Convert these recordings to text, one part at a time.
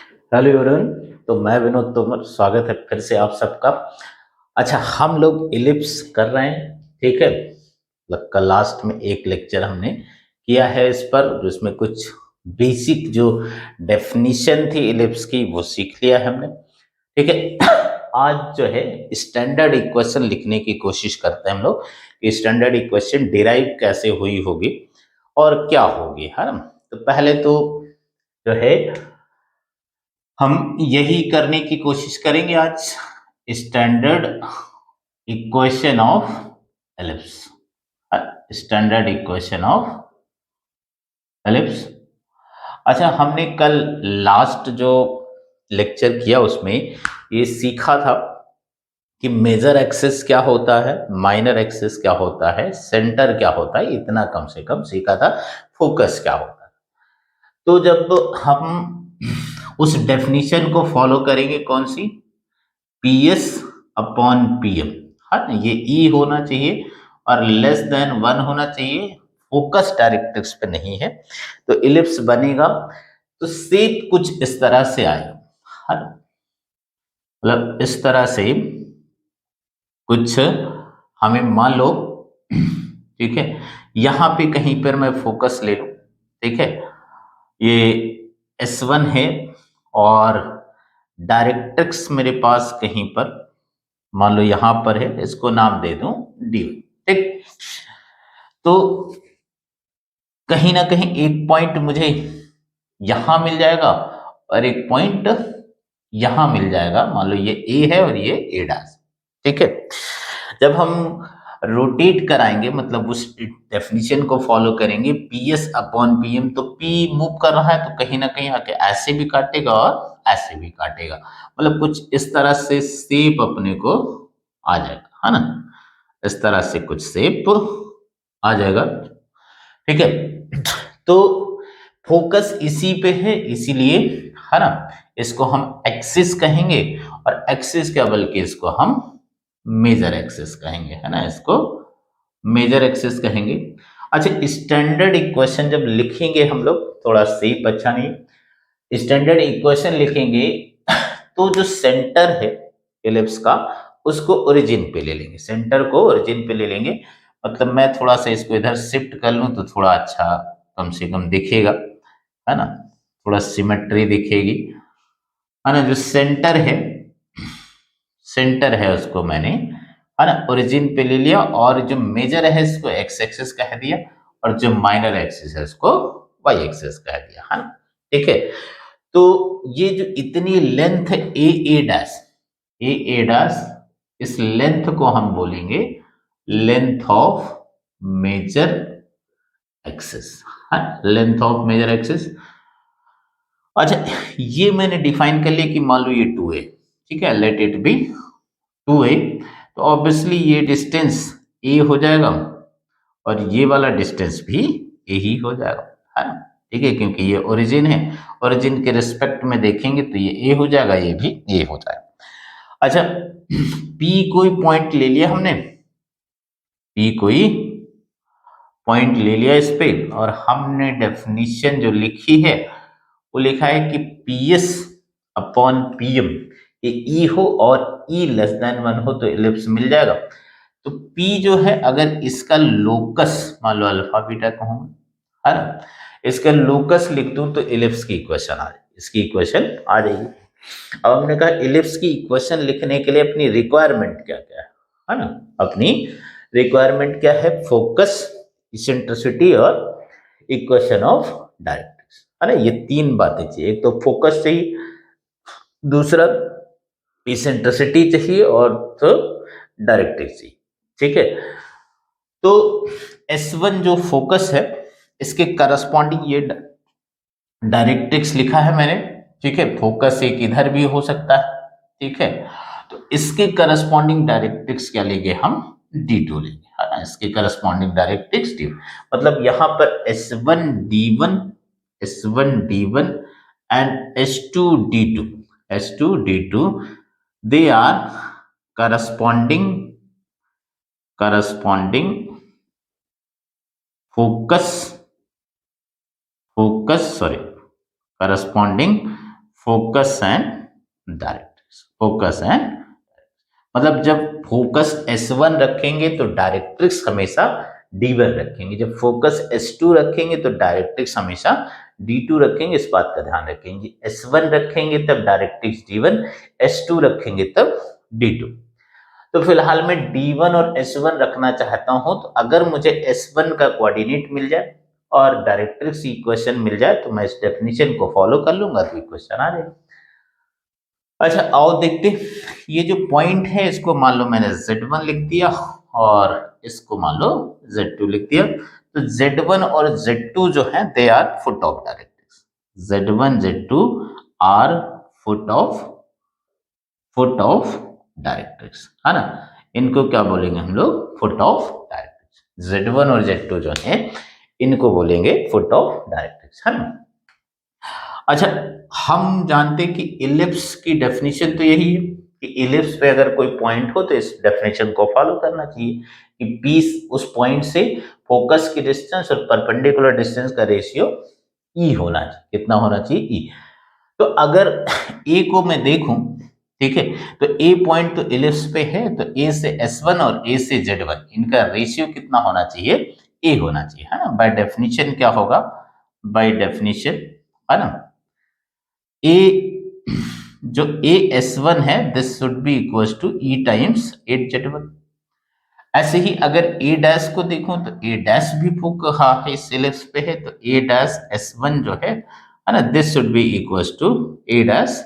Hello everyone. तो मैं विनोद तोमर, स्वागत है फिर से आप सबका। अच्छा, हम लोग इलिप्स कर रहे हैं, ठीक है। मतलब कल लास्ट में एक लेक्चर हमने किया है इस पर, जिसमें कुछ बेसिक जो डेफिनेशन थी इलिप्स की वो सीख लिया है हमने, ठीक है। आज जो है स्टैंडर्ड इक्वेशन लिखने की कोशिश करते हैं हम लोग कि स्टैंडर्ड इक्वेशन डिराइव कैसे हुई होगी और क्या होगी, है ना। तो पहले तो जो है हम यही करने की कोशिश करेंगे आज, standard equation of ellipse. Standard equation of ellipse. अच्छा, हमने कल लास्ट जो लेक्चर किया उसमें ये सीखा था कि मेजर एक्सिस क्या होता है, माइनर एक्सिस क्या होता है, सेंटर क्या होता है, इतना कम से कम सीखा था। फोकस क्या होता है। तो जब हम उस डेफिनेशन को फॉलो करेंगे, कौन सी, PS अपॉन PM, है ना। ये E होना चाहिए और लेस देन 1 होना चाहिए, फोकस डायरेक्ट्रिक्स पे नहीं है। तो इलिप्स बनेगा तो शेप कुछ इस तरह से आएगा, है ना। मतलब इस तरह से कुछ हमें मान लो, ठीक है। यहां पे कहीं पर मैं फोकस ले लूं, ठीक है। ये S1 है और डायरेक्ट्रिक्स मेरे पास कहीं पर मान लो यहां पर है, इसको नाम दे दूं डी, ठीक। तो कहीं ना कहीं एक पॉइंट मुझे यहां मिल जाएगा और एक पॉइंट यहां मिल जाएगा। मान लो ये ए है और ये ए डैश, ठीक है। जब हम रोटेट कराएंगे, मतलब उस डेफिनेशन को फॉलो करेंगे, PS अपॉन PM, तो P मूव कर रहा है तो कहीं ना कहीं आके ऐसे भी काटेगा और ऐसे भी काटेगा। मतलब कुछ इस तरह से शेप अपने को आ जाएगा, है ना। इस तरह से कुछ शेप आ जाएगा, ठीक है। तो फोकस इसी पे है, इसीलिए, है ना, इसको हम एक्सिस कहेंगे और एक्सिस क्या बल्कि इसको हम मेजर एक्सिस कहेंगे, है ना। इसको मेजर एक्सिस कहेंगे। अच्छा, स्टैंडर्ड इक्वेशन जब लिखेंगे हम लोग, थोड़ा शेप अच्छा नहीं, स्टैंडर्ड इक्वेशन लिखेंगे तो जो सेंटर है एलिप्स का, उसको ओरिजिन पे ले लेंगे, सेंटर को ओरिजिन पे ले लेंगे। मतलब मैं थोड़ा सा इसको इधर शिफ्ट कर लूं तो थोड़ा अच्छा कम से कम दिखेगा, है ना। थोड़ा सिमेट्री दिखेगी, है ना। जो सेंटर है, सेंटर है उसको मैंने, है ना, ओरिजिन पे ले लिया, और जो मेजर है इसको एक्स एक्सिस कह दिया और जो माइनर एक्सिस है इसको वाई एक्सिस कह दिया, है ना, ठीक है। तो ये जो इतनी लेंथ है ए डैश, ए डैश, इस लेंथ को हम बोलेंगे लेंथ ऑफ मेजर एक्सिस, है, लेंथ ऑफ मेजर एक्सिस। अच्छा, ये मैंने डिफाइन कर लिया कि मान लो ये 2a, ठीक है, लेट इट बी 2a। तो ऑब्वियसली ये डिस्टेंस a हो जाएगा और ये वाला डिस्टेंस भी a ही हो जाएगा, है ना, ठीक है, क्योंकि ये ओरिजिन है। ओरिजिन के रिस्पेक्ट में देखेंगे तो ये a हो जाएगा, ये भी a हो जाएगा। अच्छा, P कोई पॉइंट ले लिया हमने, P कोई पॉइंट ले लिया इस पे, और हमने डेफिनेशन जो लिखी है वो लिखा है कि PS अपॉन PM, ये E हो और E लेस देन 1 हो तो इलिप्स मिल जाएगा। तो P जो है, अगर इसका लोकस मान लो अल्फा बीटा कहूंगा, है ना, इसका लोकस लिख दूं तो इलिप्स की इक्वेशन आ जाएगी, इसकी इक्वेशन आ जाएगी। अब हमने कहा इलिप्स की इक्वेशन लिखने के लिए अपनी रिक्वायरमेंट क्या क्या है ना। अपनी रिक्वायरमेंट क्या है, फोकस, इसेंट्रिसिटी और इक्वेशन ऑफ डायरेक्ट्रिक्स, है ना। ये तीन बातें चाहिए, एक तो फोकस चाहिए, दूसरा इसेंट्रिसिटी चाहिए और तो डायरेक्ट्रिक्स चाहिए, ठीक है। तो S1 जो फोकस है, इसके करस्पॉन्डिंग ये डायरेक्ट्रिक्स लिखा है मैंने, ठीक है। फोकस एक इधर भी हो सकता है, ठीक है। तो इसके करस्पॉन्डिंग डायरेक्ट्रिक्स क्या लेंगे हम, D2 लेंगे, है ना। इसके करस्पॉन्डिंग डायरेक्ट्रिक्स D, मतलब यहां पर S1 D1, S1 D1 and S2 D2 they are corresponding focus, sorry, corresponding focus and directrix, focus and मतलब जब फोकस S1 रखेंगे तो डायरेक्ट्रिक्स हमेशा D1 रखेंगे, जब फोकस S2 रखेंगे तो डायरेक्ट्रिक्स हमेशा D2 रखेंगे। इस बात का ध्यान रखेंगे, S1 रखेंगे तब डायरेक्ट्रिक्स D1, S2 रखेंगे तब D2। तो फिलहाल मैं D1 और S1 रखना चाहता हूं, तो अगर मुझे S1 का कोऑर्डिनेट मिल जाए और डायरेक्ट्रिक्स इक्वेशन मिल जाए तो मैं इस डेफिनेशन को फॉलो कर लूंगा तो इक्वेशन आ जाएगी। अच्छा आओ देखते, ये जो पॉइंट है इसको मान लो मैंने Z1 लिख दिया और इसको मान लो Z2 लिख दिया। तो Z1 और Z2 जो है they are foot of directrix, Z1 Z2 are foot of directrix, है ना। इनको क्या बोलेंगे हम लोग, फुट ऑफ डायरेक्ट्रिक्स। Z1 और Z2 जो है इनको बोलेंगे फुट ऑफ डायरेक्ट्रिक्स, है ना। अच्छा हम जानते हैं कि इलिप्स की डेफिनेशन तो यही है कि इलिप्स पे अगर कोई पॉइंट हो तो इस डेफिनेशन को फॉलो करना चाहिए कि पी उस पॉइंट से फोकस की डिस्टेंस और परपेंडिकुलर डिस्टेंस का रेशियो ई होना चाहिए। कितना होना चाहिए, ई। तो अगर ए को मैं देखूं, ठीक है, तो ए पॉइंट तो इलिप्स पे है, तो ए से S1 और ए से Z1 इनका रेशियो कितना होना चाहिए, ए होना चाहिए, है ना। बाय डेफिनेशन क्या होगा, बाय डेफिनेशन, है ना, ए जो AS1 है this should be equal to e times 8Z1। ऐसे ही अगर ए डैश को देखो तो ए डैश भी हाँ है इस इलिप्स पे है, तो ए डैश S1 जो है ना, this should be equal to a dash,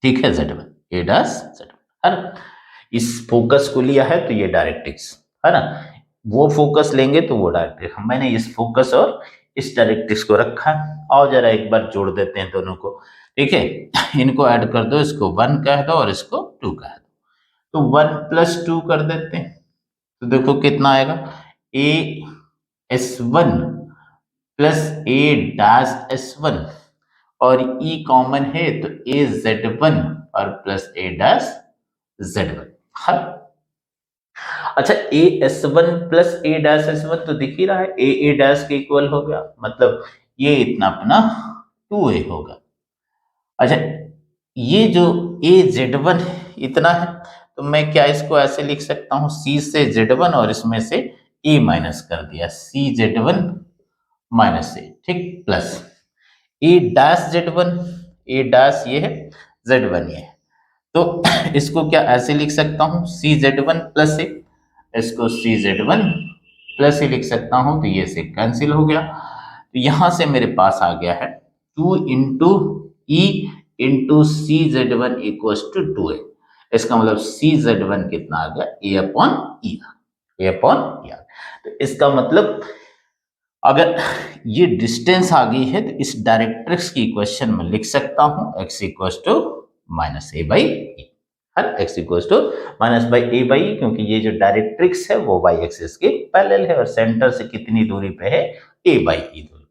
ठीक है, Z1, ए डैश Z1, है ना। इस फोकस को लिया है तो ये डायरेक्ट्रिक्स, है ना, वो फोकस लेंगे तो वो डायरेक्ट्रिक्स। मैंने इस फोकस और इस डायरेक्ट्रिक्स को रखा है। और जरा एक बार जोड़ देते हैं दोनों को, ठीक है। इनको ऐड कर दो, इसको 1 कह दो और इसको 2 कह दो, तो 1 + 2 कर देते हैं। तो देखो कितना आएगा, AS1 प्लस A'(S1) और E कॉमन है तो AZ1 और प्लस A'(Z1), हाँ। अच्छा AS1 प्लस A'(S1) तो दिख ही रहा है, A के इक्वल हो गया, मतलब ये इतना अपना 2A होगा। अच्छा ये जो AZ1 इतना है, तो मैं क्या इसको ऐसे लिख सकता हूं, C से Z1 और इसमें से A माइनस कर दिया, CZ1 माइनस A, ठीक, प्लस A'(Z1), A' ये है, Z1 ये है, तो इसको क्या ऐसे लिख सकता हूं, CZ1 प्लस A, इसको CZ1 प्लस ए लिख सकता हूं, तो ये से कैंसिल हो गया। तो यहां से मेरे पास आ गया है 2 into e into CZ1 equal to 2A। इसका मतलब CZ1 कितना आ गया, A/E, A/E। तो इसका मतलब अगर ये डिस्टेंस आ गई है तो इस डायरेक्ट्रिक्स की इक्वेशन में लिख सकता हूं x इक्वल टू -A/E, हर x इक्वल टू -A/E, क्योंकि ये जो डायरेक्ट्रिक्स है वो y एक्सिस के पैरेलल है और सेंटर से कितनी दूरी पे है, A/E दूरी।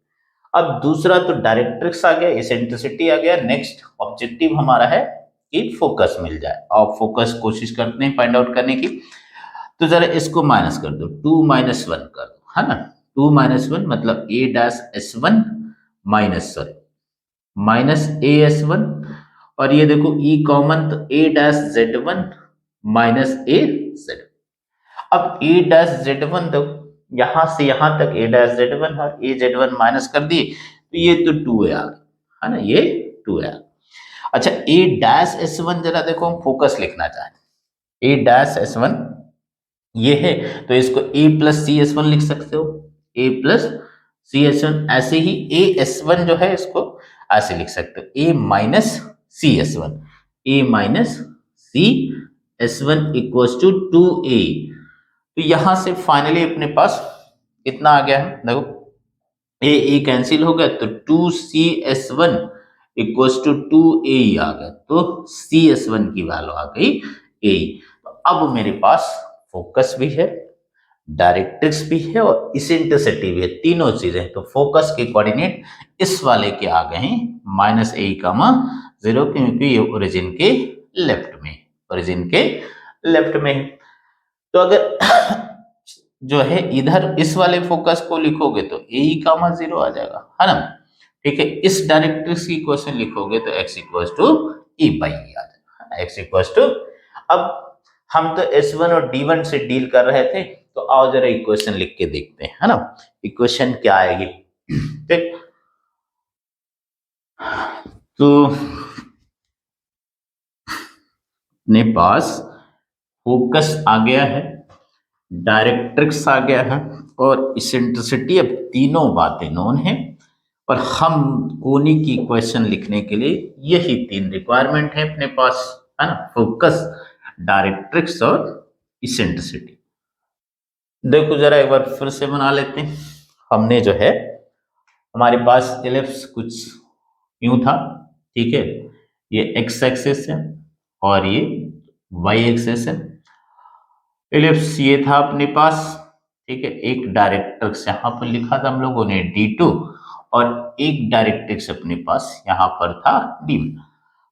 अब दूसरा तो डायरेक्ट्रिक्स आ गया, एसेंट्रिसिटी आ गया। नेक्स्ट ऑब्जेक्टिव हमारा है कि फोकस मिल जाए, और फोकस कोशिश करते हैं फाइंड आउट करने की। तो जरा इसको माइनस कर दो, 2 - 1 कर दो, है ना। 2 - 1 मतलब A'(S1) माइनस AS1, और ये देखो E कॉमन, तो A'(Z1) माइनस AZ। अब A'(Z1 तो यहां से यहां तक A'(Z1 और AZ1 माइनस कर दिए, तो ये तो 2A आ गया, है ना, ये 2A। अच्छा A'(S1 जरा देखो, हम फोकस लिखना चाहें, A'(S1 ये है, तो इसको A + CS1 लिख सकते हो, A + CS1। ऐसे ही AS1 जो है इसको ऐसे लिख सकते हो, A - CS1, A - CS1 equal to 2A। तो यहां से फाइनली अपने पास कितना आ गया है, देखो A कैंसिल हो गया, तो 2CS1 इक्वल टू 2A आ गया, तो CS1 की वैल्यू आ गई A। तो अब मेरे पास फोकस भी है, डायरेक्ट्रिक्स भी है और इसेंट्रिसिटी भी है, तीनों चीजें। तो फोकस के कोऑर्डिनेट इस वाले के आ गए हैं -A, 0, क्योंकि ये ओरिजिन के लेफ्ट में, ओरिजिन के लेफ्ट में। तो अगर जो है इधर इस वाले फोकस को लिखोगे तो A, 0 आ जाएगा, है ना, ठीक है, इस डायरेक्ट्रिक्स की इक्वेशन लिखोगे तो x equal to E by E आ जाएगा, x इक्वल टू। अब हम तो S1 और D1 से डील कर रहे थे, तो आओ जरा इक्वेशन लिख के देखते हैं, है ना। इक्वेशन क्या आएगी, ठीक, तो अपने पास फोकस आ गया है, डायरेक्ट्रिक्स आ गया है और इसेंट्रिसिटी, अब तीनों बातें नोन है, और हम कोनिक की इक्वेशन लिखने के लिए यही तीन रिक्वायरमेंट है अपने पास, है ना, फोकस, डायरेक्ट्रिक्स और इसेंट्रिसिटी। देखो जरा एक बार फिर से बना लेते हैं। हमने जो है, हमारे पास एलिप्स कुछ यूं था, ठीक है, ये एक्स एक्सिस है और ये वाई एक्सिस है। एलिप्स ये था अपने पास, ठीक है, एक डायरेक्ट्रिक्स यहां पर लिखा था हम लोगों ने D2 और एक डायरेक्ट्रिक्स अपने पास यहां पर था D1,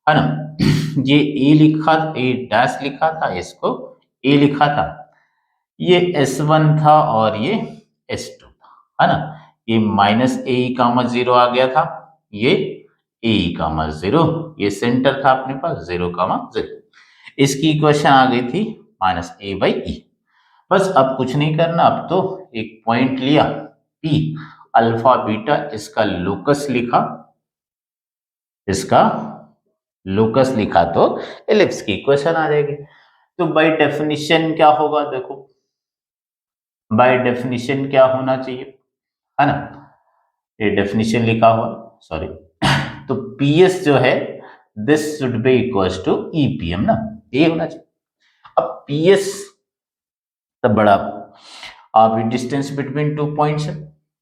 है ना। ये ए लिखा, ए डैश लिखा था, इसको ए लिखा था, ये S1 था और ये S2 था, है ना। ये माइनस ए कामा 0 आ गया था, ये ए कामा 0, ये सेंटर था अपने पास 0 कामा 0। इसकी इक्वेशन आ गई थी माइनस ए बाई ई। बस अब कुछ नहीं करना, अब तो एक पॉइंट लिया P अल्फा बीटा, इसका लोकस लिखा, इसका लोकस लिखा तो एलिप्स की इक्वेशन आ जाएगी। तो बाय डेफिनिशन क्या होगा, देखो बाय डेफिनिशन क्या होना चाहिए, है ना, ये डेफिनिशन लिखा हुआ, सॉरी, तो PS जो है this should be equals to EPM ना, ये होना चाहिए। अब PS तब बड़ा, आप डिस्टेंस बिटवीन टू पॉइंट्स है,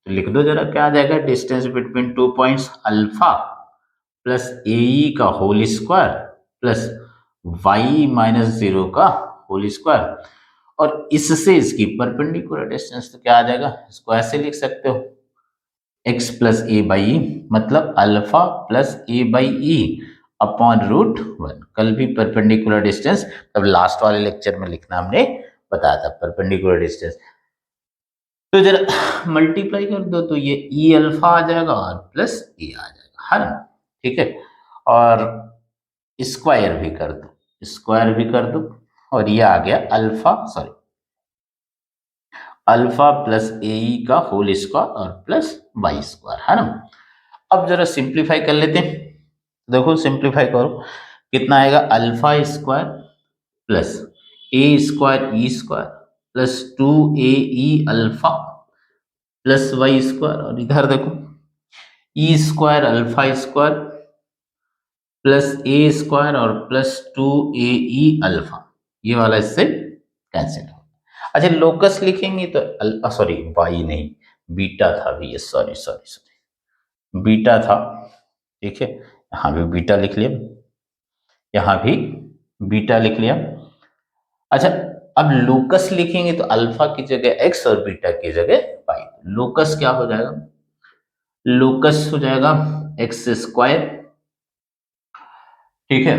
तो लिख दो जरा क्या आ जाएगा, distance between two points alpha plus AE का whole square plus y minus 0 का होल स्क्वायर, और इससे इसकी परपेंडिकुलर डिस्टेंस तो क्या आ जाएगा, इसको ऐसे लिख सकते हो x प्लस ए बाई ई, मतलब alpha plus A by E upon √1। कल भी परपेंडिकुलर डिस्टेंस, तब लास्ट वाले लेक्चर में लिखना हमने बताया था परपेंडिकुलर डिस्टेंस, तो जरा मल्टीप्लाई कर दो तो ये ई अल्फा आ जाएगा और प्लस ए आ जाएगा, है ना, ठीक है, और स्क्वायर भी कर दो, स्क्वायर भी कर दो, और ये आ गया अल्फा, सॉरी, अल्फा प्लस ए का होल स्क्वायर और प्लस वाई स्क्वायर, है ना। अब जरा सिंप्लीफाई कर लेते हैं, देखो सिंप्लीफाई करो, कितना आएगा, alpha square plus A square E square plus 2AE alpha plus Y square, और इधर देखो E square alpha square plus A square और प्लस 2AE अल्फा, ये वाला इससे कैंसिल हो। अच्छा लोकस लिखेंगे तो सॉरी वाई नहीं, बीटा था भी ये, सॉरी सॉरी सॉरी, बीटा था, ठीक है, यहाँ भी बीटा लिख लिया, यहाँ भी बीटा लिख लिया। अच्छा अब लोकस लिखेंगे तो अल्फा की जगह x और बीटा की जगह पाई, लोकस क्या हो जाएगा, लोकस हो जाएगा एक्स स्क्वायर, ठीक है,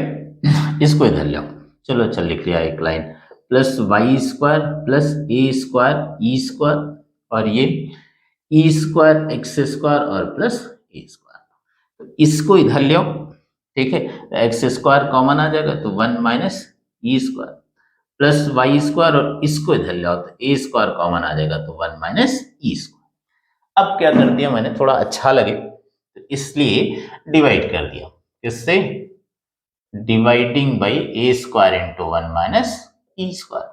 इसको इधर ले आओ, चलो अच्छा लिख लिया एक line, plus Y square plus A square E square, और ये ई स्क्वायर एक्स स्क्वायर और प्लस ए स्क्वायर, तो इसको इधर ले आओ, ठीक है, एक्स स्क्वायर कॉमन आ जाएगा तो 1 माइनस ई स्क्वायर प्लस वाई स्क्वायर, और इसको इधर ले आओ तो ए स्क्वायर कॉमन आ जाएगा तो 1 माइनस ई स्क्वायर। अब क्या कर दिया मैंने, थोड़ा अच्छा लगे तो इसलिए डिवाइड कर दिया, इससे dividing by A square into 1 minus E square,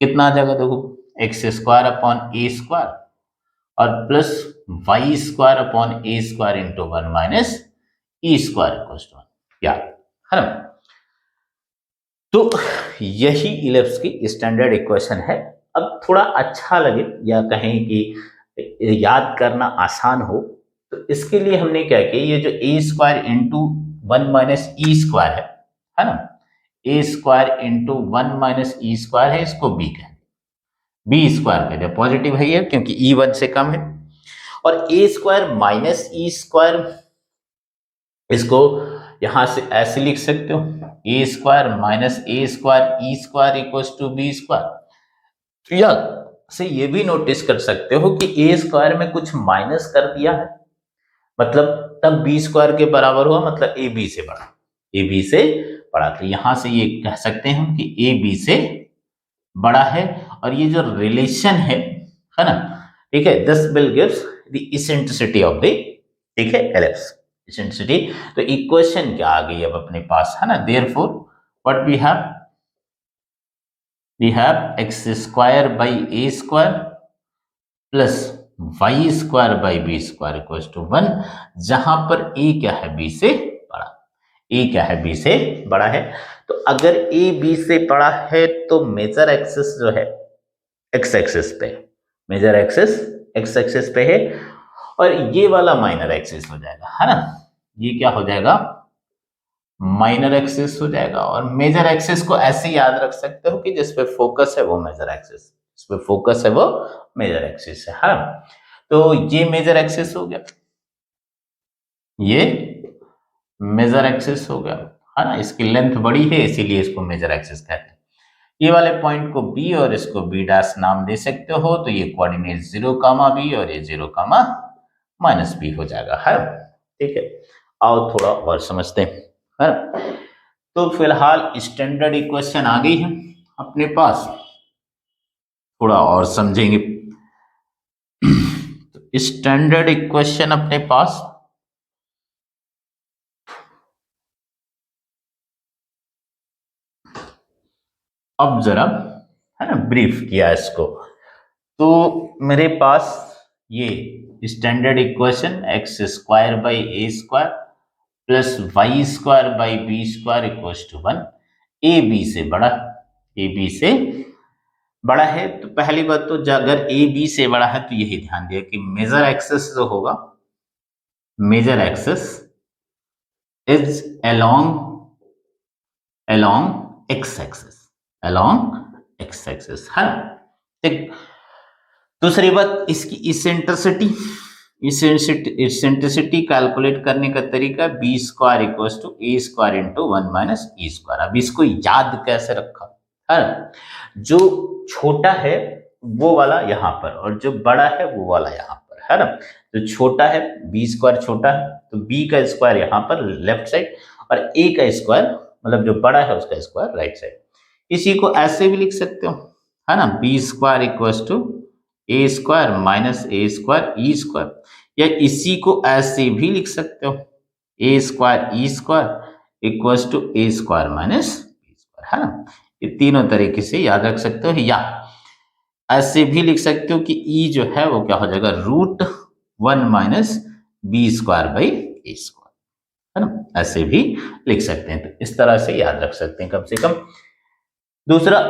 कितना आ जाएगा देखो, एक्स स्क्वायर अपॉन ए स्क्वायर और plus Y square upon A square into 1 minus E square equals to 1, या, है ना। तो यही इलिप्स की स्टैंडर्ड इक्वेशन है। अब थोड़ा अच्छा लगे या कहें कि याद करना आसान हो, तो इसके लिए हमने क्या किया, ये जो ए स्क्वायर इंटू 1 माइनस ई स्क्वायर है ना, ए स्क्वायर इंटू 1 माइनस ई स्क्वायर है, इसको बी कहें, बी स्क्वायर कह दिया, पॉजिटिव है ये क्योंकि ई 1 से कम है, और A square minus E square, इसको यहां से ऐसे लिख सकते हो, A square minus A square E square equals to B square, या से ये भी नोटिस कर सकते हो कि ए स्क्वायर में कुछ माइनस कर दिया है, मतलब तब बी स्क्वायर के बराबर हुआ, मतलब ए बी से बड़ा, ए बी से बड़ा। तो यहां से ये कह सकते हैं हम कि ए बी से बड़ा है। और ये जो रिलेशन है ना, ठीक है, this will gives the eccentricity of the, ठीक है, एलिप्स, इसेंट्रिसिटी। तो इक्वेशन क्या आ गई अब अपने पास, है ना, therefore what we have x square by A square plus Y square by B square equal to 1, जहां पर ए क्या है, बी से बड़ा, ए क्या है, बी से बड़ा है। तो अगर ए बी से बड़ा है तो मेजर एक्सिस जो है एक्स एक्सिस पे, मेजर एक्सिस एक्स एक्सिस पे है, और ये वाला माइनर एक्सिस हो जाएगा, है ना, ये क्या हो जाएगा, माइनर एक्सिस हो जाएगा। और मेजर एक्सिस को ऐसे याद रख सकते हो कि जिस पे फोकस है वो मेजर एक्सिस, जिस पे फोकस है वो मेजर एक्सिस है ना। तो ये मेजर एक्सिस हो गया, ये मेजर एक्सिस हो गया, है ना, इसकी लेंथ बड़ी है इसीलिए इसको मेजर एक्सिस कहते हैं। ये वाले पॉइंट को बी और इसको बी डैश नाम दे सकते हो। तो ये कोऑर्डिनेट 0 कामा बी और ये 0 कामा माइनस बी हो जाएगा, है, ठीक है। आओ थोड़ा और समझते हैं, है। तो फिलहाल स्टैंडर्ड इक्वेशन आ गई है अपने पास, थोड़ा और समझेंगे। तो स्टैंडर्ड इक्वेशन अपने पास, अब जरा, है ना, ब्रीफ किया इसको। तो मेरे पास ये standard equation x square by A square plus Y square by B square equal to 1, a b से बड़ा, ए बी से बड़ा है। तो पहली बात तो अगर ए बी से बड़ा है तो यही ध्यान दिया कि मेजर एक्सेस जो होगा, major axis is along x axis, along x axis, है ना, ठीक। दूसरी बात इसकी इसेंट्रिसिटी, इसेंट्रिसिटी कैलकुलेट करने का तरीका b square equal to A square into 1 minus E square. अब इसको याद कैसे रखा, है, जो छोटा है वो वाला यहाँ पर और जो बड़ा है वो वाला यहाँ पर, है ना। जो छोटा है बी स्क्वायर छोटा है तो बी का स्क्वायर यहाँ पर लेफ्ट साइड और ए का स्क्वायर मतलब जो बड़ा है उसका स्क्वायर राइट साइड। इसी को ऐसे भी लिख सकते हो, है ना, B square equal to A square minus A square E square, या इसी को ऐसे भी लिख सकते हो A square E square equal to A square minus B square, है ना। ये तीनों तरीके से याद रख सकते हो, या ऐसे भी लिख सकते हो कि ई जो है वो क्या हो जाएगा √1 minus B square by A square, है ना, ऐसे भी लिख सकते हैं। तो इस तरह से याद रख सकते हैं कम से कम। दूसरा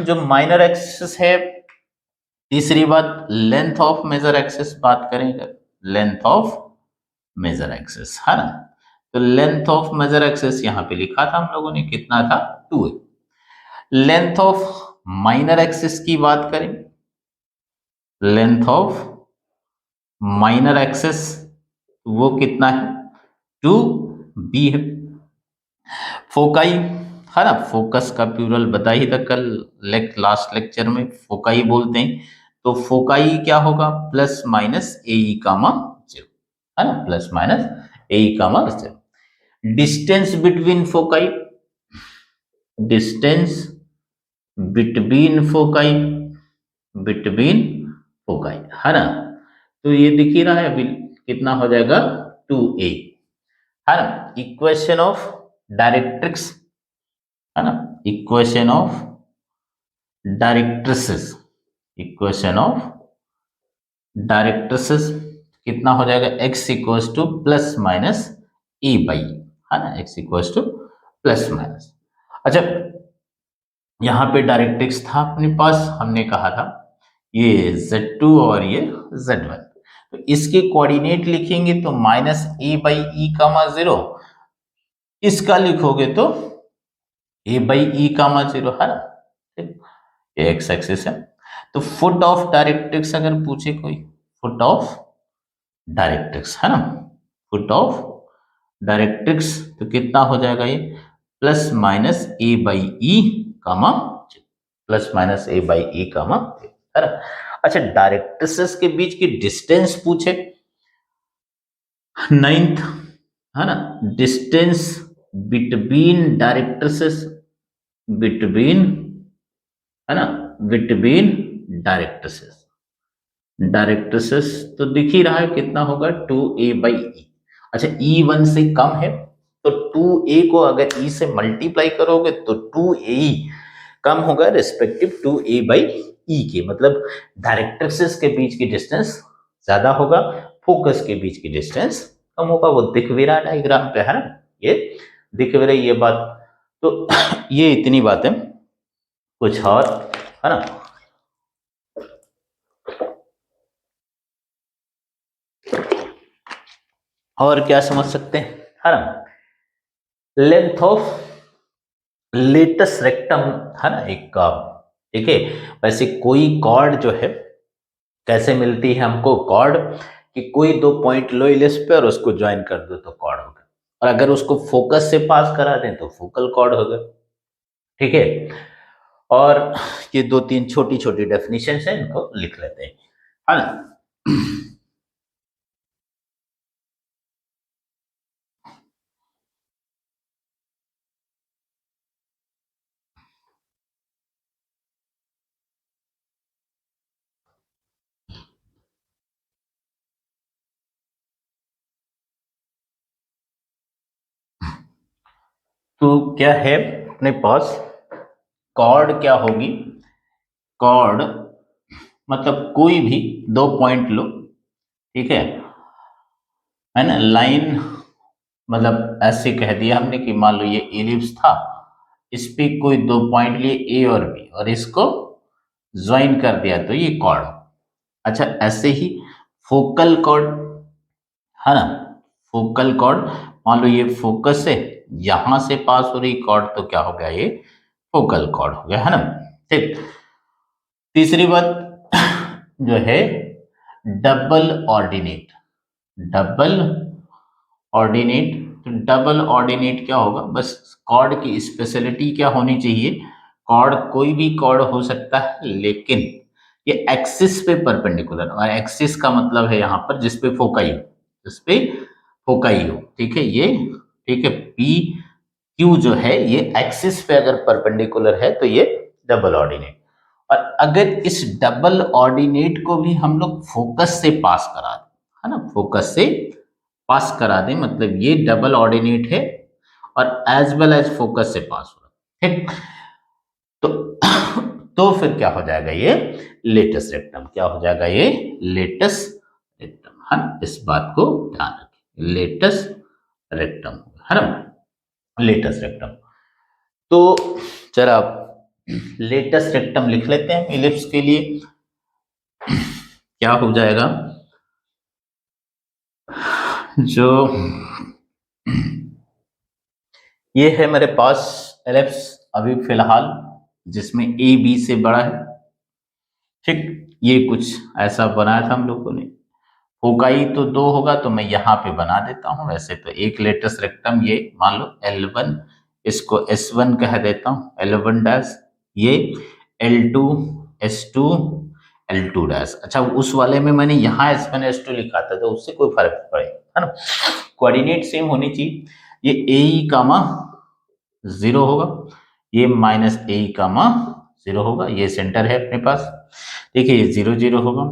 जो माइनर एक्सिस है, तीसरी बात लेंथ ऑफ मेजर एक्सिस बात करेंगे, लेंथ ऑफ मेजर एक्सिस, है ना। तो लेंथ ऑफ मेजर एक्सिस यहां पे लिखा था हम लोगों ने, कितना था 2 है। लेंथ ऑफ माइनर एक्सिस की बात करें, लेंथ ऑफ माइनर एक्सिस वो कितना है 2b है। फोकाई, है ना, फोकस का प्लूरल बता ही था कल लास्ट लेक्चर में, फोकाई बोलते हैं। तो फोकाई क्या होगा प्लस माइनस ए कामा 0, है ना, प्लस माइनस ए कामा 0। Distance between foci, distance between foci, between foci, है ना। तो ये दिख ही रहा है अभी कितना हो जाएगा 2a, है ना। इक्वेशन ऑफ डायरेक्ट्रिक्स, है ना, equation of directrices, equation of directrices कितना हो जाएगा x equals two plus minus A by, है ना, x equals two plus minus. अच्छा यहां पे डायरेक्ट्रिक्स था अपने पास, हमने कहा था ये Z2 और ये Z1। तो इसके कोऑर्डिनेट लिखेंगे तो माइनस ए बाई ई कामा 0, इसका लिखोगे तो ए बाई ई कामा 0, है ना, ये एक्स एक्सिस है। तो फुट ऑफ डायरेक्ट्रिक्स अगर पूछे कोई, फुट ऑफ डायरेक्ट्रिक्स, है ना, फुट ऑफ डायरेक्ट्रिक्स तो कितना हो जाएगा ये plus minus A by E comma, plus minus A by E comma, है ना। अच्छा डायरेक्ट्रिसेस के बीच की डिस्टेंस पूछे, नाइन्थ है ना, डिस्टेंस बिटवीन डायरेक्ट्रेसेस, बिटवीन है ना, बिटवीन डायरेक्ट्रेसेस, डायरेक्ट्रेसेस तो दिख ही रहा है कितना होगा 2a/e। अच्छा E1 से कम है तो 2a को अगर e से मल्टीप्लाई करोगे तो 2a कम होगा रिस्पेक्टिव 2a/e के, मतलब डायरेक्ट्रेसेस के बीच की डिस्टेंस ज्यादा होगा, फोकस के बीच की डिस्टेंस कम होगा। वो दिख भी रहा डायग्राम पे है ना, ये दिख भी रही ये बात। तो ये इतनी बातें, कुछ और है ना, और क्या समझ सकते हैं है ना, लेंथ ऑफ लेटस रेक्टम है ना, एक ठीक है। वैसे कोई कॉर्ड जो है कैसे मिलती है हमको कॉर्ड, कि कोई दो पॉइंट लो इलिप्स पे और उसको ज्वाइन कर दो तो कॉर्ड हो गया, और अगर उसको फोकस से पास करा दें तो फोकल कॉर्ड हो गया, ठीक है। और ये दो तीन छोटी छोटी डेफिनेशन है, इनको लिख लेते हैं है ना। तो क्या है अपने पास, कॉर्ड क्या होगी, कॉर्ड मतलब कोई भी दो पॉइंट लो, ठीक है ना, लाइन, मतलब ऐसे कह दिया हमने कि मान लो ये एलिप्स था, इस पे कोई दो पॉइंट लिए ए और बी और इसको ज्वाइन कर दिया तो ये कॉर्ड। अच्छा ऐसे ही फोकल कॉर्ड है ना, फोकल कॉर्ड, मान लो ये फोकस है, यहां से पास हो रही कॉर्ड तो क्या हो गया, ये फोकल कॉर्ड हो गया है ना, ठीक। तीसरी बात जो है डबल ऑर्डिनेट, डबल ऑर्डिनेट, तो डबल ऑर्डिनेट क्या होगा, बस कॉर्ड की स्पेशलिटी क्या होनी चाहिए, कॉर्ड कोई भी कॉर्ड हो सकता है लेकिन ये एक्सिस पे परपेंडिकुलर, और एक्सिस का मतलब है यहाँ पर जिसपे फोकाई हो, जिसपे फोकाई हो, ठीक है ये, ठीक है। पी क्यू जो है ये एक्सिस पे अगर परपेंडिकुलर है तो ये डबल ऑर्डिनेट। और अगर इस डबल ऑर्डिनेट को भी हम लोग फोकस से पास करा दें, है ना, फोकस से पास करा दें, मतलब ये डबल ऑर्डिनेट है और एज वेल एज फोकस से पास हो रहा है, ठीक। तो तो फिर क्या हो जाएगा, ये लेटस रेक्टम, क्या हो जाएगा, ये लेटस रेक्टम, है ना, इस बात को ध्यान रखें, लेटस रेक्टम है ना, लेटस रेक्टम। तो जरा लेटस रेक्टम लिख लेते हैं इलिप्स के लिए, क्या हो जाएगा, जो ये है मेरे पास एलिप्स अभी फिलहाल जिसमें ए बी से बड़ा है, ठीक। ये कुछ ऐसा बनाया था हम लोगों ने, फोकाई तो दो होगा तो मैं यहाँ पे बना देता हूँ, वैसे तो एक लेटस रेक्टम ये मान लो L1, इसको S1 कह देता हूँ, L1 डैश, ये L2 S2 L2 डैश। अच्छा उस वाले में मैंने यहाँ S1 S2 लिखा था तो उससे कोई फर्क पड़े है ना, कोऑर्डिनेट सेम होनी चाहिए। ये ए कामा 0 होगा, ये माइनस ए कामा 0 होगा, ये सेंटर है अपने पास, देखिए ये 0 0 होगा,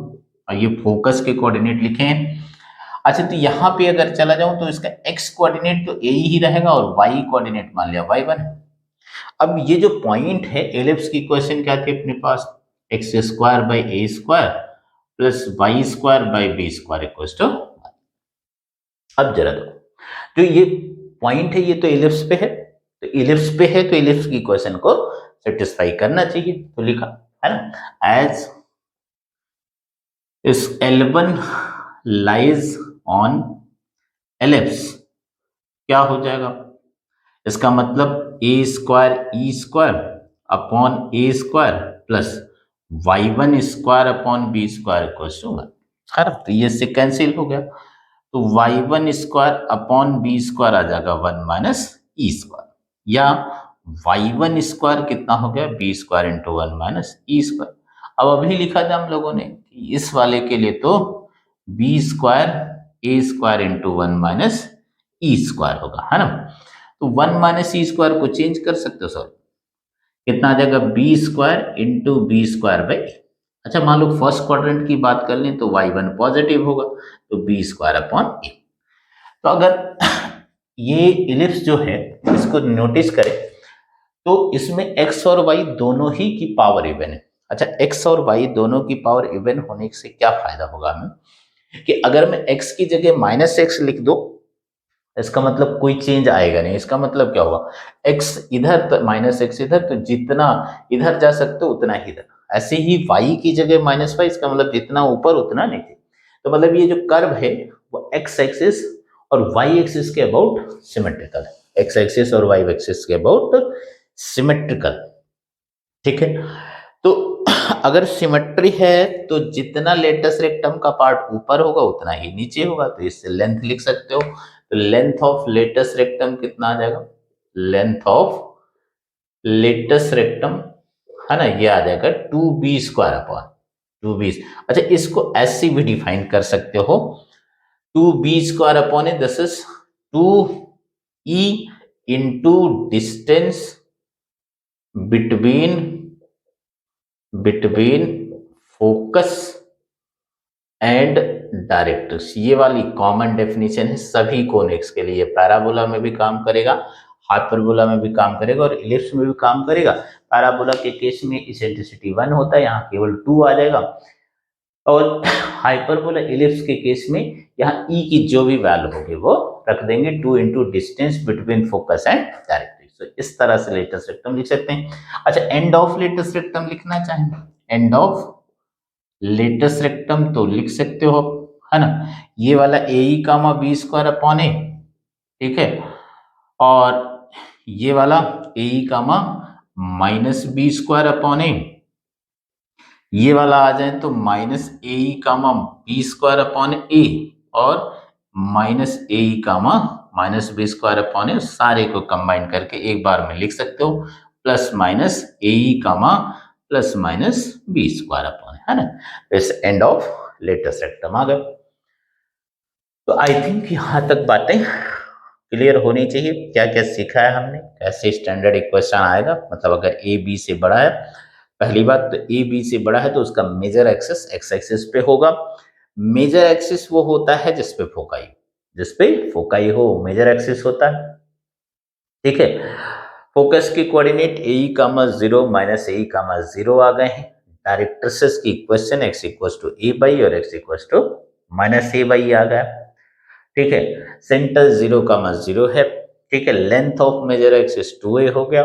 और ये फोकस के कोऑर्डिनेट लिखे हैं। अच्छा तो यहाँ पे अगर चला जाऊं तो इसका x कोऑर्डिनेट तो a ही रहेगा और y कोऑर्डिनेट मान लिया y1 है। अब ये जो पॉइंट है एलिप्स की क्वेश्चन क्या थी अपने पास, X square by A square plus Y square by B square equal to. अब जरा देखो जो ये पॉइंट है ये तो इलिप्स पे है, तो इलिप्स पे है तो इलिप्स की क्वेश्चन को सेटिस्फाई करना चाहिए, तो लिखा है ना, एज इस L1 लाइज ऑन एलिप्स, क्या हो जाएगा, इसका मतलब A square E square upon A square plus y1 square upon B square equal to 1, खैर तो ये से कैंसिल हो गया, तो y1 square upon B square आ जाएगा 1 माइनस ई स्क्वायर, या y1 स्क्वायर कितना हो गया बी स्क्वायर इंटू 1 माइनस ई स्क्वायर। अब अभी लिखा था हम लोगों ने कि इस वाले के लिए तो b square a square into 1 minus E square होगा, है ना। तो 1 माइनस ई स्क्वायर को चेंज कर सकते हो सर, कितना आ जाएगा b square into b square by. अच्छा मान लो फर्स्ट क्वाड्रेंट की बात कर लें तो y1 पॉजिटिव होगा, तो बी स्क्वायर अपॉन ए। तो अगर ये इलिप्स जो है इसको नोटिस करें तो इसमें x और y दोनों ही की पावर इवन है। अच्छा x और y दोनों की पावर इवन होने से क्या फायदा होगा हमें, कि अगर मैं x की जगह माइनस एक्स लिख दो, इसका मतलब कोई चेंज आएगा नहीं। इसका मतलब क्या होगा, x इधर माइनस एक्स इधर, तो जितना इधर जा सकते हो उतना ही इधर। ऐसे ही y की जगह माइनस वाई, इसका मतलब जितना ऊपर उतना नीचे। तो मतलब ये जो कर्व है वो x एक्सिस और y एक्सिस के अबाउट सिमेट्रिकल है, x एक्सिस और y एक्सिस के अबाउट सिमेट्रिकल, ठीक है। तो अगर सिमेट्री है तो जितना लेटस रेक्टम का पार्ट ऊपर होगा उतना ही नीचे होगा, तो इससे लेंथ लिख सकते हो। तो लेंथ ऑफ लेटस रेक्टम कितना आ जाएगा, लेंथ ऑफ लेटस रेक्टम, है ना, ये आ जाएगा 2b स्क्वायर अपॉन 2b। अच्छा इसको ऐसे भी डिफाइन कर सकते हो, 2b square upon A, this is 2e into distance between focus and directrix. ये वाली कॉमन डेफिनेशन है सभी कोनिक्स के लिए, पैराबोला में भी काम करेगा, हाइपरबोला में भी काम करेगा और इलिप्स में भी काम करेगा। पैराबोला के केस में इसेंट्रिसिटी 1 होता है, यहाँ केवल 2 आ जाएगा, और हाइपरबोला इलिप्स के केस में यहाँ ई की जो भी वैल्यू होगी वो रख देंगे, 2 into distance between focus and directrix. तो इस तरह से लेटस रेक्टम लिख सकते हैं। अच्छा एंड ऑफ लेटस रेक्टम लिखना चाहेंगे, एंड ऑफ लेटस रेक्टम तो लिख सकते हो, है ना, ये वाला A E comma B square upon A, ठीक है, और ये वाला A E comma minus B square upon A, ये वाला आ जाए तो minus A E comma B square upon A, और minus A E comma minus B square upon A, सारे को कंबाइन करके एक बार में लिख सकते हो, plus minus A E comma plus minus B square upon, है ना। इस एंड ऑफ लेटस रेक्टम आ गए। तो आई थिंक यहां तक बातें क्लियर होनी चाहिए, क्या क्या सीखा है हमने, कैसे स्टैंडर्ड इक्वेशन आएगा, मतलब अगर ए बी से बड़ा है, पहली बात तो ए बी से बड़ा है तो उसका मेजर एक्सिस एक्स एक्सिस पे होगा। मेजर एक्सिस वो होता है जिसपे फोकाई हो मेजर एक्सिस होता है, ठीक है। फोकस के coordinate A E comma 0 minus A E कामा 0 आ गए हैं। डायरेक्ट्रिक्स की equation x equals to a by और x equals to minus A by आ गया, ठीक है। सेंटर 0 कामा 0 है, ठीक है। Length of major axis 2a हो गया,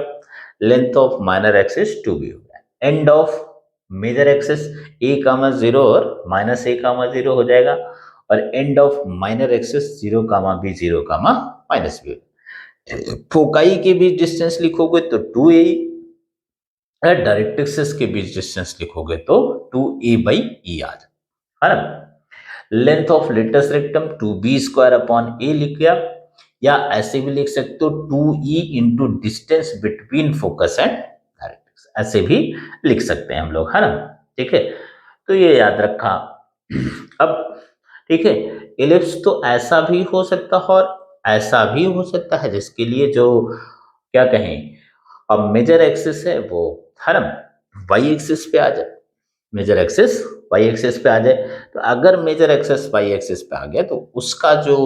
length of minor axis 2b हो गया। End of major axis a comma 0 और माइनस a कामा 0 हो जाएगा, और end of minor axis 0 comma b 0 comma minus b। Foci के बीच डिस्टेंस लिखोगे तो 2a, डायरेक्ट्रिक्स के बीच डिस्टेंस लिखोगे तो 2a बाई ई आ जाए, है ना। Length of latus rectum 2b square upon a लिख गया, या ऐसे भी लिख सकते हो 2e into distance between focus and directrix, ऐसे भी लिख सकते हैं हम लोग, है ना, ठीक है। तो ये याद रखा। अब ठीक है, इलिप्स तो ऐसा भी हो सकता है और ऐसा भी हो सकता है, जिसके लिए जो क्या कहें, अब मेजर एक्सिस है वो, है ना, वाई एक्सिस पे आ जाए, मेजर एक्सिस वाई एक्सिस पे आ जाए। तो अगर मेजर एक्सिस वाई एक्सिस पे आ गया तो उसका जो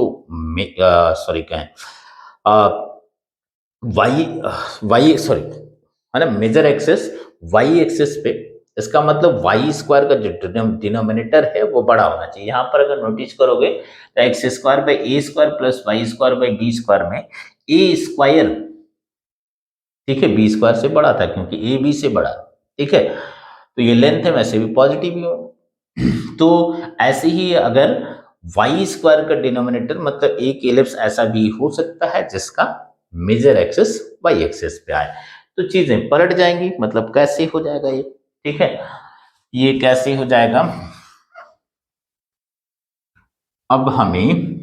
सॉरी कहें वाई वाई सॉरी, है ना, मेजर एक्सिस वाई एक्सिस पे, इसका मतलब वाई स्क्वायर का जो डिनोमिनेटर है वो बड़ा होना चाहिए। यहाँ पर अगर नोटिस करोगे तो x square by A square plus Y square by B square में ए स्क्वायर, ठीक है, बी स्क्वायर से बड़ा था क्योंकि ए बी से बड़ा, ठीक है। तो ये लेंथ है, वैसे भी पॉजिटिव ही हो। तो ऐसे ही अगर वाई स्क्वायर का डिनोमिनेटर, मतलब एक एलिप्स ऐसा भी हो सकता है जिसका मेजर एक्सिस वाई एक्सिस पे आए, तो चीजें पलट जाएंगी। मतलब कैसे हो जाएगा ये, ठीक है, ये कैसे हो जाएगा, अब हमें,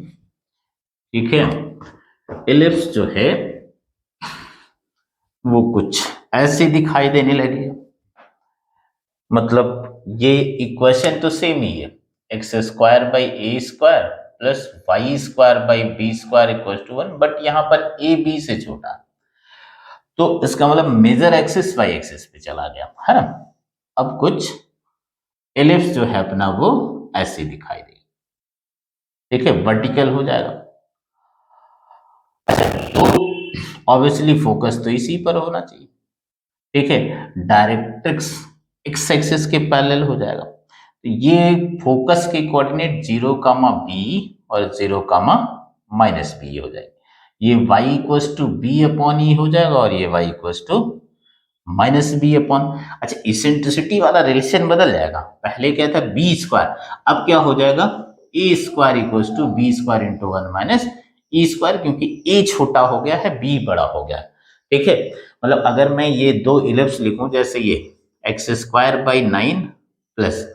ठीक है, एलिप्स जो है वो कुछ ऐसे दिखाई देने लगी। मतलब ये इक्वेशन तो सेम ही है, x square by A square plus Y square by B square equal to 1, but यहां पर ए बी से छोटा है, तो इसका मतलब मेजर एक्सिस वाई एक्सिस पे चला गया, है ना। अब कुछ एलिप्स जो है अपना वो ऐसे दिखाई दे, ठीक है, वर्टिकल हो जाएगा। तो ऑब्वियसली फोकस तो इसी पर होना चाहिए, ठीक है, डायरेक्ट्रिक्स एक्स एक्सिस के पैरेलल हो जाएगा। तो ये फोकस के कोऑर्डिनेट 0, बी और 0, माइनस बी हो जाएगी। ये y equals to b upon e हो जाएगा और ये y equals to minus b upon, अच्छा इसेंट्रिसिटी वाला रिलेशन बदल जाएगा, पहले क्या था बी स्क्वायर, अब क्या हो जाएगा a square equals to B square into 1 minus E square, क्योंकि ए छोटा हो गया है बी बड़ा हो गया है, ठीक है। मतलब अगर मैं ये दो इलिप्स लिखूं, जैसे ये x square by 9 plus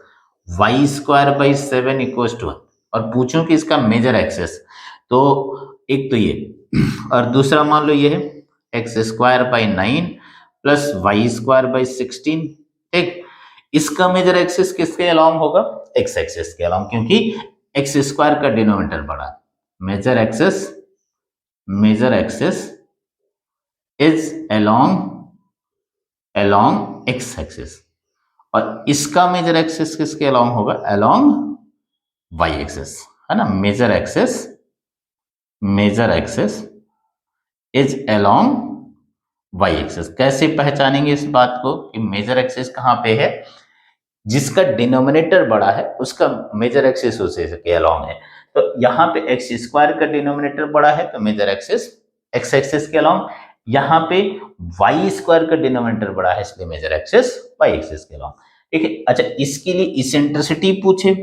Y square by 7 equals to 1, और पूछूं कि इसका मेजर एक्सेस, तो एक तो ये और दूसरा मान लो ये है x square by 9 plus Y square by 16, ठीक। इसका मेजर एक्सिस किसके अलोंग होगा, एक्स एक्सिस के अलोंग, क्योंकि एक्स स्क्वायर का डिनोमिनेटर बड़ा है। Major axis is along x axis, और इसका मेजर एक्सिस किसके अलोंग होगा, अलोंग वाई एक्सिस, है ना। Major axis is along y axis. कैसे पहचानेंगे इस बात को कि मेजर एक्सिस कहां पे है, जिसका डिनोमिनेटर बड़ा है उसका मेजर एक्सिस उसी के अलोंग है। तो यहाँ पे एक्स स्क्वायर का डिनोमिनेटर बड़ा है तो मेजर एक्सिस एक्स एक्सिस के अलोंग, यहाँ पे वाई स्क्वायर का डिनोमिनेटर बड़ा है इसलिए मेजर एक्सिस वाई एक्सिस के अलोंग, ठीक है। अच्छा इसके लिए इसेंट्रिसिटी पूछे,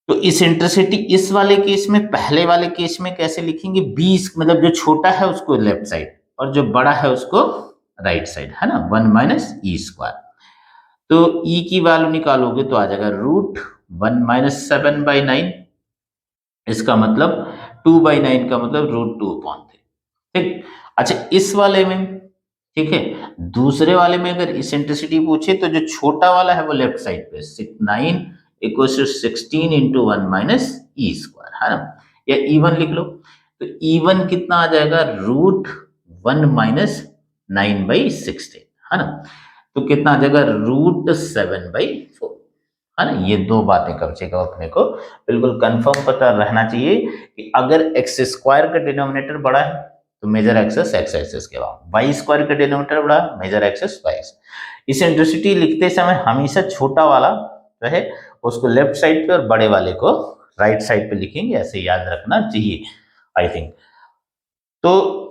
तो इसेंट्रिसिटी इस वाले केस में, पहले वाले केस में कैसे लिखेंगे, बी मतलब जो छोटा है उसको लेफ्ट साइड और जो बड़ा है उसको राइट साइड, है ना, 1 माइनस ई स्क्वायर। तो e की वैल्यू निकालोगे तो आ जाएगा रूट 1 माइनस 7/9, इसका मतलब 2/9 का मतलब √2/3, ठीक। अच्छा इस वाले में, ठीक है, दूसरे वाले में अगर इसेंट्रिसिटी पूछे तो जो छोटा वाला है वो लेफ्ट साइड पे 9 equals to 16 into 1 minus E square, है ना, या E1 लिख लो। तो E1 कितना आ जाएगा, √1 माइनस 9/16, है ना, तो कितना आ जाएगा √7/4, है ना। ये दो बातें कम से कम अपने को बिल्कुल कंफर्म पता रहना चाहिए कि अगर एक्स स्क्वायर का डिनोमिनेटर बड़ा है तो मेजर एक्सिस एक्स एक्सिस के अलावा, वाई स्क्वायर का डिनोमिनेटर बड़ा है major axis y axis. Eccentricity लिखते समय हमेशा छोटा वाला रहे उसको लेफ्ट साइड पे और बड़े वाले को राइट साइड पे लिखेंगे, ऐसे याद रखना चाहिए आई थिंक। तो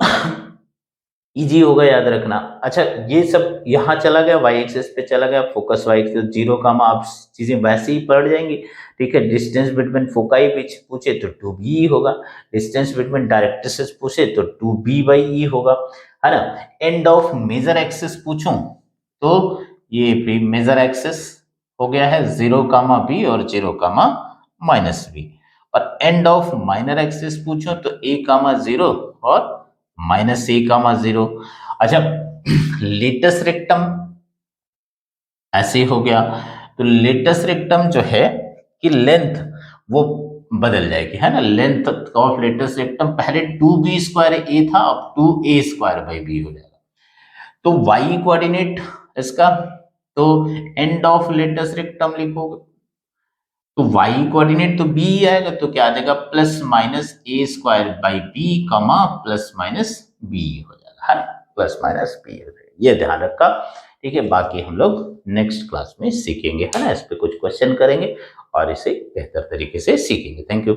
इजी होगा याद रखना। अच्छा ये सब यहाँ चला गया, वाई एक्सिस पे चला गया, फोकस वाई एक्सिस 0, आप चीजें वैसे ही पढ़ जाएंगे, ठीक है। डिस्टेंस बिटवीन फोकाई पूछे तो 2b होगा, डिस्टेंस बिटवीन डायरेक्ट्रिसेस पूछे तो 2b/e होगा, है ना। एंड ऑफ मेजर एक्सिस पूछूं तो ये मेजर एक्सिस हो गया है 0, b और 0, माइनस b, और एंड ऑफ माइनर एक्सिस पूछो तो a, 0 और माइनस a, 0। अच्छा लेटस रेक्टम ऐसे हो गया, तो लेटस रेक्टम जो है कि लेंथ वो बदल जाएगी, है ना। लेंथ ऑफ लेटस रेक्टम पहले 2b² a था, अब 2a² b हो जाएगा। तो y कोऑर्डिनेट इसका, तो एंड ऑफ लेटस रेक्टम लिखोगे तो y कोऑर्डिनेट तो b ही आएगा, तो क्या आ जाएगा +-a²/b, +-b हो जाएगा, है ना, +-b हो जाएगा। ये ध्यान रखा, ठीक है। बाकी हम लोग नेक्स्ट क्लास में सीखेंगे, है ना, इस पे कुछ क्वेश्चन करेंगे और इसे बेहतर तरीके से सीखेंगे। Thank you.